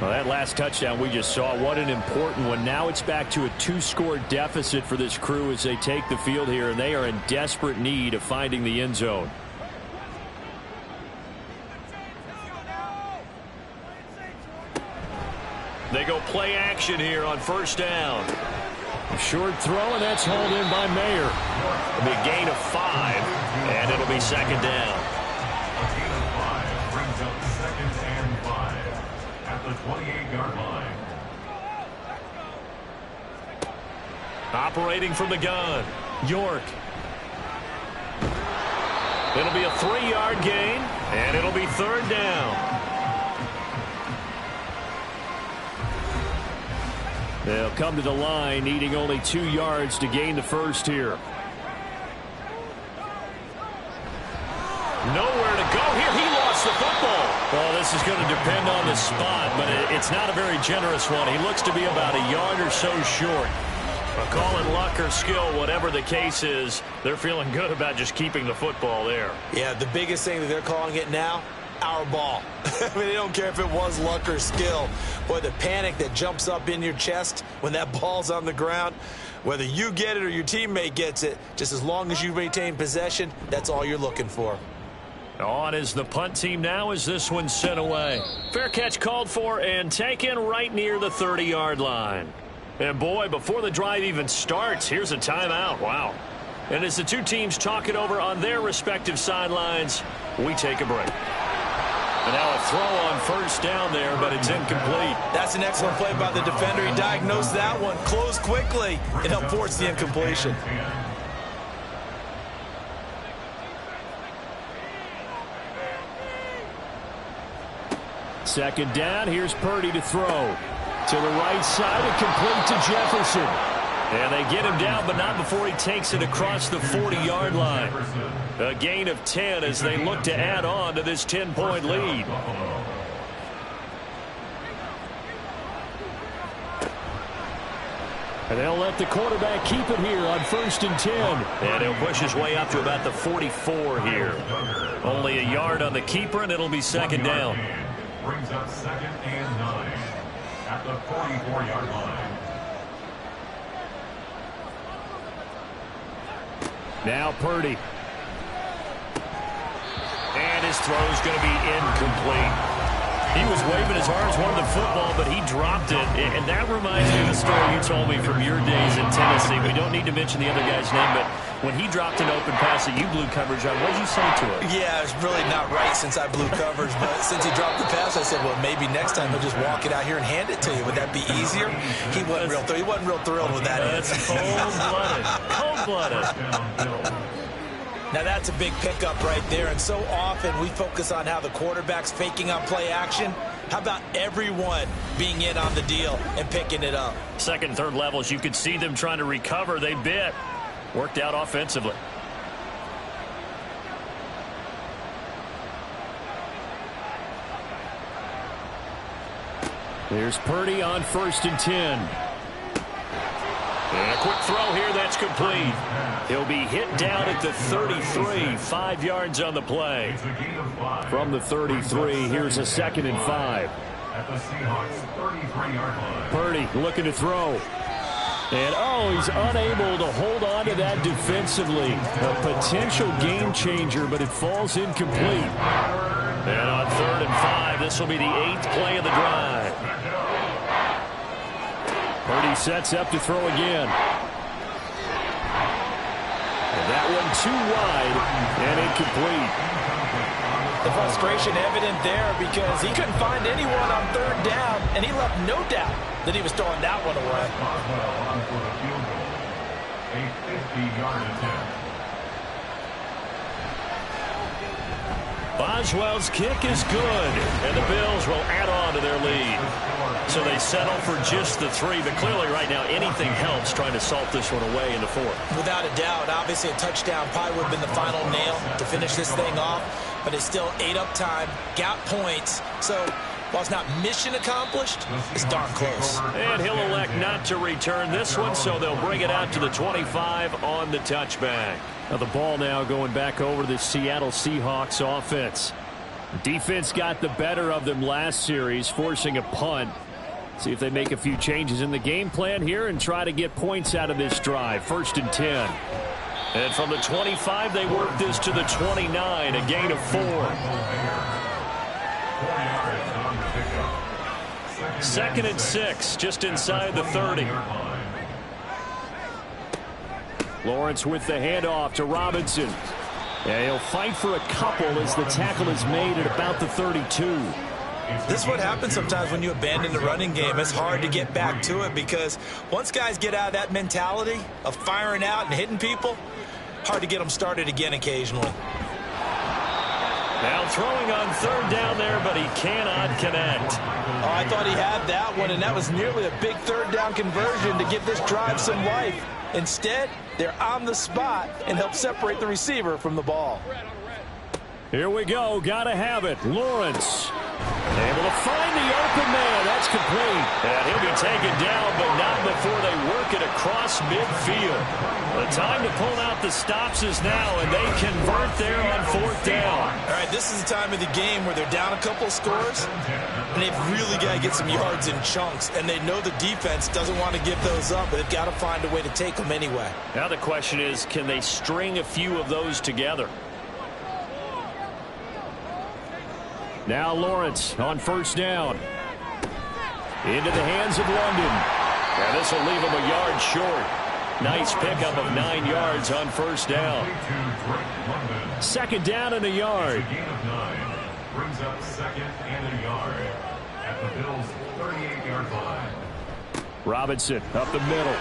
Well, that last touchdown we just saw, what an important one. Now it's back to a 2-score deficit for this crew as they take the field here, and they are in desperate need of finding the end zone. They go play action here on 1st down. A short throw, and that's hauled in by Mayer. It'll be a gain of 5, and it'll be 2nd down. at the 28-yard line. Operating from the gun, York. It'll be a 3-yard gain, and it'll be third down. They'll come to the line, needing only 2 yards to gain the first here. Nowhere to go here. He lost the football. Well, this is going to depend on the spot, but it's not a very generous one. He looks to be about a yard or so short. But call it luck or skill, whatever the case is, they're feeling good about just keeping the football there. Yeah, the biggest thing that they're calling it now, our ball. I mean, they don't care if it was luck or skill. Boy, the panic that jumps up in your chest when that ball's on the ground, whether you get it or your teammate gets it, just as long as you maintain possession, that's all you're looking for. On is the punt team now as this one's sent away. Fair catch called for and taken right near the 30-yard line. And boy, before the drive even starts, here's a timeout. Wow. And as the two teams talk it over on their respective sidelines, we take a break. And now a throw on first down there, but it's incomplete. That's an excellent play by the defender. He diagnosed that one, closed quickly, and helped force the incompletion. Second down, here's Purdy to throw. To the right side and complete to Jefferson. And they get him down, but not before he takes it across the 40-yard line. A gain of 10 as they look to add on to this 10-point lead. And they'll let the quarterback keep it here on 1st and 10. And he'll push his way up to about the 44 here. Only a yard on the keeper, and it'll be second down. Brings up 2nd and 9 at the 44-yard line. Now Purdy. And his throw's going to be incomplete. He was waving his arms, wanted the football, but he dropped it. And that reminds me of the story you told me from your days in Tennessee. We don't need to mention the other guy's name, but when he dropped an open pass that you blew coverage on, what did you say to it? Yeah, it's really not right since I blew coverage, but since he dropped the pass, I said, well, maybe next time he'll just walk it out here and hand it to you. Would that be easier? He wasn't real thrilled with that. That's cold-blooded. Cold-blooded. Now that's a big pickup right there, and so often we focus on how the quarterback's faking on play action. How about everyone being in on the deal and picking it up? Second, third levels, you could see them trying to recover. They bit. Worked out offensively. There's Purdy on 1st and 10. And a quick throw here, that's complete. He'll be hit down at the 33, 5 yards on the play. From the 33, here's a 2nd and 5. At the Seahawks 33-yard line. Purdy looking to throw. And, oh, he's unable to hold on to that defensively. A potential game changer, but it falls incomplete. And on 3rd and 5, this will be the 8th play of the drive. Purdy sets up to throw again. And that one too wide and incomplete. The frustration evident there because he couldn't find anyone on 3rd down, and he left no doubt that he was throwing that one away. Boswell on for the field goal. A 50-yard attempt. Boswell's kick is good, and the Bills will add on to their lead. So they settle for just the 3, but clearly right now anything helps trying to salt this one away in the 4th. Without a doubt, obviously a touchdown probably would have been the final nail to finish this thing off, but it's still ate up time, got points, so while it's not mission accomplished, it's darn close. And he'll elect not to return this one, so they'll bring it out to the 25 on the touchback. Now the ball now going back over to the Seattle Seahawks offense. Defense got the better of them last series, forcing a punt. See if they make a few changes in the game plan here and try to get points out of this drive. 1st and 10. And from the 25, they work this to the 29, a gain of 4. 2nd and 6, just inside the 30. Lawrence with the handoff to Robinson. And he'll fight for a couple as the tackle is made at about the 32. This is what happens sometimes when you abandon the running game. It's hard to get back to it because once guys get out of that mentality of firing out and hitting people, hard to get them started again occasionally. Now throwing on third down there, but he cannot connect. Oh, I thought he had that one, and that was nearly a big third down conversion to give this drive some life. Instead, they're on the spot and help separate the receiver from the ball. Here we go. Got to have it. Lawrence able to find the open man. That's complete. And he'll be taken down, but not before they work it across midfield. The time to pull out the stops is now, and they convert there on fourth down. All right, this is the time of the game where they're down a couple of scores, and they've really got to get some yards in chunks, and they know the defense doesn't want to give those up, but they've got to find a way to take them anyway. Now the question is, can they string a few of those together? Now Lawrence on first down. Into the hands of London. And this will leave him a yard short. Nice pickup of 9 yards on first down. Second down and a yard. Gain of 9 brings up second and a yard at the Bills' 38-yard line. Robinson up the middle.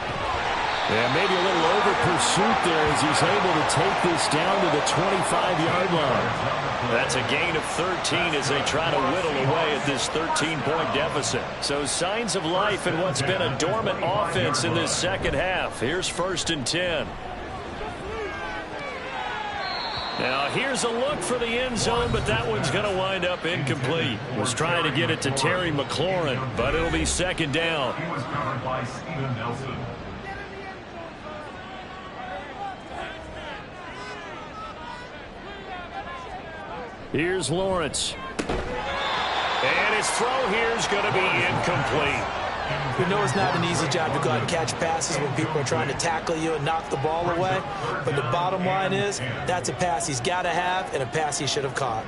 And maybe a little over pursuit there as he's able to take this down to the 25-yard line. That's a gain of 13 as they try to whittle away at this 13-point deficit. So signs of life in what's been a dormant offense in this second half. Here's first and 10. Now here's a look for the end zone, but that one's going to wind up incomplete. Was trying to get it to Terry McLaurin, but it'll be second down. He was covered by Steven Nelson. Here's Lawrence. And his throw here is going to be incomplete. We know it's not an easy job to go out and catch passes when people are trying to tackle you and knock the ball away. But the bottom line is, that's a pass he's got to have and a pass he should have caught.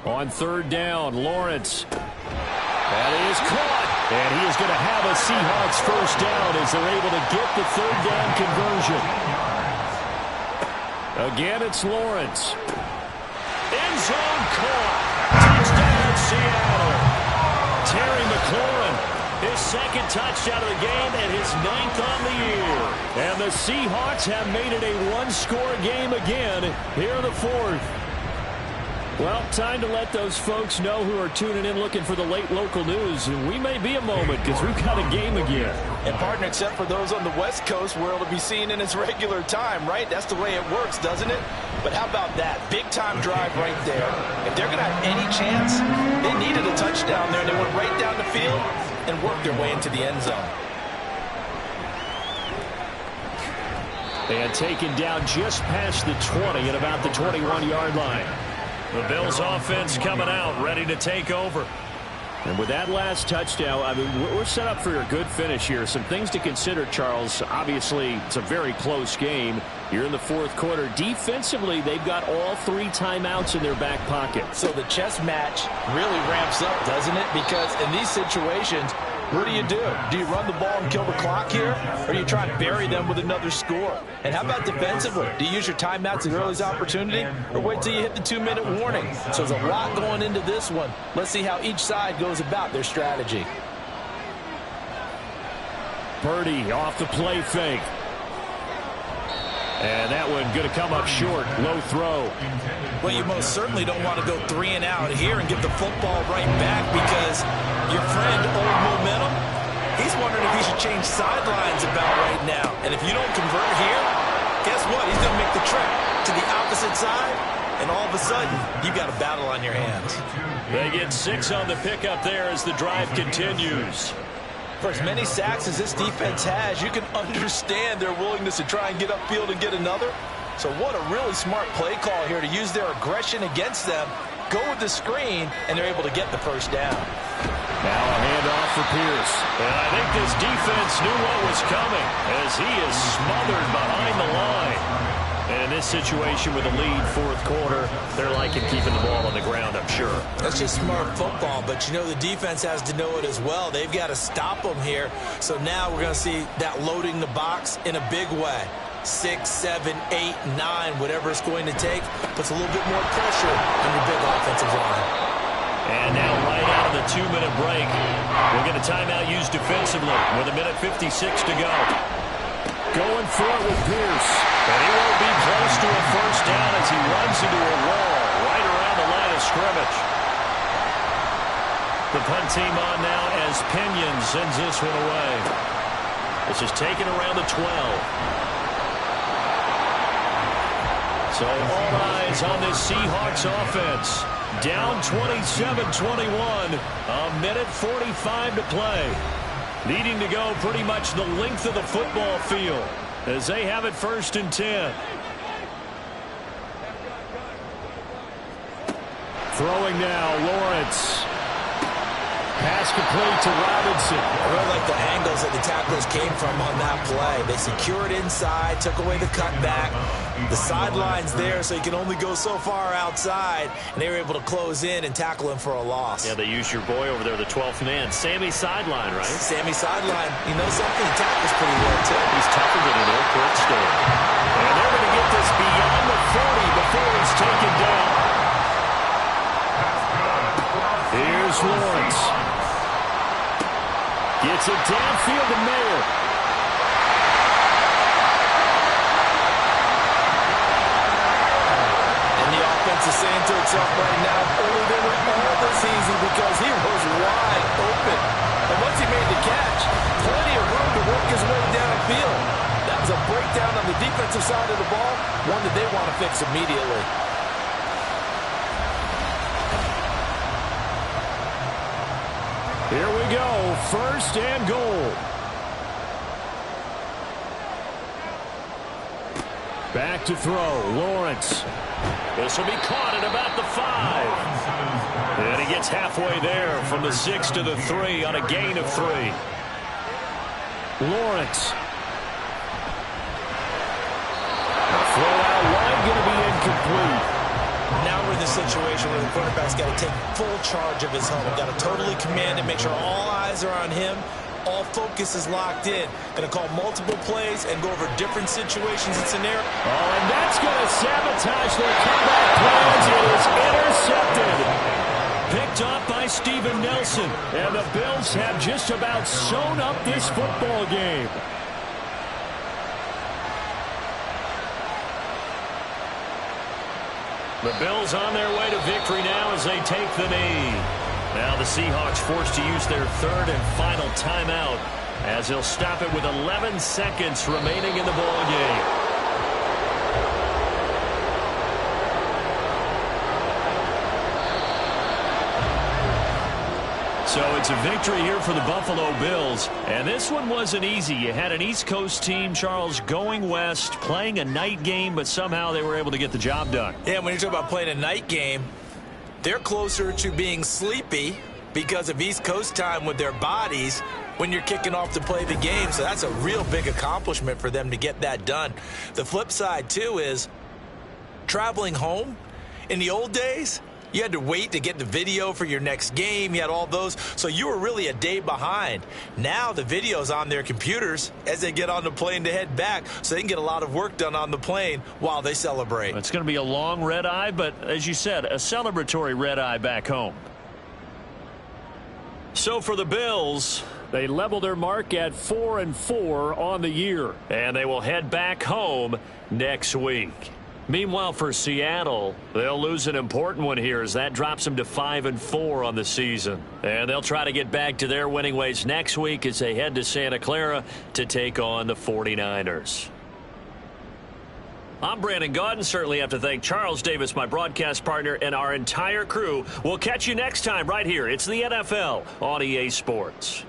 On third down, Lawrence. That is caught. And he is going to have a Seahawks first down as they're able to get the third down conversion. Again, it's Lawrence. End zone caught. Touchdown, Seattle. Terry McLaurin, his second touchdown of the game and his 9th on the year. And the Seahawks have made it a one-score game again here in the fourth. Well, time to let those folks know who are tuning in looking for the late local news. And we may be a moment because we've got a game again. And, partner, except for those on the West Coast where it'll be seen in its regular time, right? That's the way it works, doesn't it? But how about that? Big-time drive right there. If they're going to have any chance, they needed a touchdown there. They went right down the field and worked their way into the end zone. And taken down just past the 20 at about the 21-yard line. The Bills offense coming out, ready to take over. And with that last touchdown, I mean, we're set up for a good finish here. Some things to consider, Charles. Obviously, it's a very close game. You're in the fourth quarter. Defensively, they've got all 3 timeouts in their back pocket. So the chess match really ramps up, doesn't it? Because in these situations, what do? Do you run the ball and kill the clock here? Or do you try and bury them with another score? And how about defensively? Do you use your timeouts at earliest opportunity? Or wait till you hit the 2-minute warning? So there's a lot going into this one. Let's see how each side goes about their strategy. Purdy off the play fake. And that one going to come up short. Low throw. Well, you most certainly don't want to go 3 and out here and give the football right back because your friend, Old Momentum, he's wondering if he should change sidelines about right now. And if you don't convert here, guess what? He's going to make the trip to the opposite side, and all of a sudden, you've got a battle on your hands. They get 6 on the pickup there as the drive continues. For as many sacks as this defense has, you can understand their willingness to try and get upfield and get another. So what a really smart play call here to use their aggression against them, go with the screen, and they're able to get the first down. Now a handoff for Pierce. And I think this defense knew what was coming as he is smothered behind the line. And in this situation with a lead fourth quarter, they're liking keeping the ball on the ground, I'm sure. That's just smart football, but you know the defense has to know it as well. They've got to stop them here. So now we're going to see that loading the box in a big way. 6, 7, 8, 9, whatever it's going to take, puts a little bit more pressure on your big offensive line. And now right out of the 2-minute break, we'll get a timeout used defensively with 1:56 to go. Going for it with Pierce. And he won't be close to a first down as he runs into a wall right around the line of scrimmage. The punt team on now as Pinion sends this one away. This is taken around the 12. So all eyes on this Seahawks offense. Down 27-21. 1:45 to play. Needing to go pretty much the length of the football field as they have it 1st and 10. Throwing now, Lawrence. Pass complete to Robinson. I really like the angles that the tacklers came from on that play. They secured inside, took away the cutback. The sideline's there, so you can only go so far outside. And they were able to close in and tackle him for a loss. Yeah, they used your boy over there, the 12th man. Sammy Sideline, right? Sammy Sideline. You know something? He tackles pretty well, too. He's tougher than an airport stand. And they're going to get this beyond the 40 before he's taken down. Here's Lawrence. Gets it downfield to Mayer. And the offense is saying to itself right now, only they were all this easy because he was wide open. And once he made the catch, plenty of room to work his way downfield. That was a breakdown on the defensive side of the ball, one that they want to fix immediately. Here we go, 1st and goal. Back to throw, Lawrence. This will be caught at about the 5. And he gets halfway there from the 6 to the 3 on a gain of 3. Lawrence. Throw out wide, going to be incomplete. Now we're in the situation where the quarterback's got to take full charge of his home. Got to totally command it, make sure all eyes are on him. All focus is locked in. Going to call multiple plays and go over different situations and scenarios. Oh, and that's going to sabotage their comeback plans. It is intercepted. Picked off by Steven Nelson. And the Bills have just about sewn up this football game. The Bills on their way to victory now as they take the knee. Now the Seahawks forced to use their 3rd and final timeout as they'll stop it with 11 seconds remaining in the ball game. So it's a victory here for the Buffalo Bills. And this one wasn't easy. You had an East Coast team, Charles, going west, playing a night game, but somehow they were able to get the job done. Yeah, when you talk about playing a night game, they're closer to being sleepy because of East Coast time with their bodies when you're kicking off to play the game. So that's a real big accomplishment for them to get that done. The flip side, too, is traveling home. In the old days, you had to wait to get the video for your next game. You had all those. So you were really a day behind. Now the video's on their computers as they get on the plane to head back so they can get a lot of work done on the plane while they celebrate. It's going to be a long red eye, but as you said, a celebratory red eye back home. So for the Bills, they level their mark at 4-4 on the year. And they will head back home next week. Meanwhile, for Seattle, they'll lose an important one here as that drops them to 5-4 on the season. And they'll try to get back to their winning ways next week as they head to Santa Clara to take on the 49ers. I'm Brandon Gaudin. Certainly have to thank Charles Davis, my broadcast partner, and our entire crew. We'll catch you next time right here. It's the NFL on EA Sports.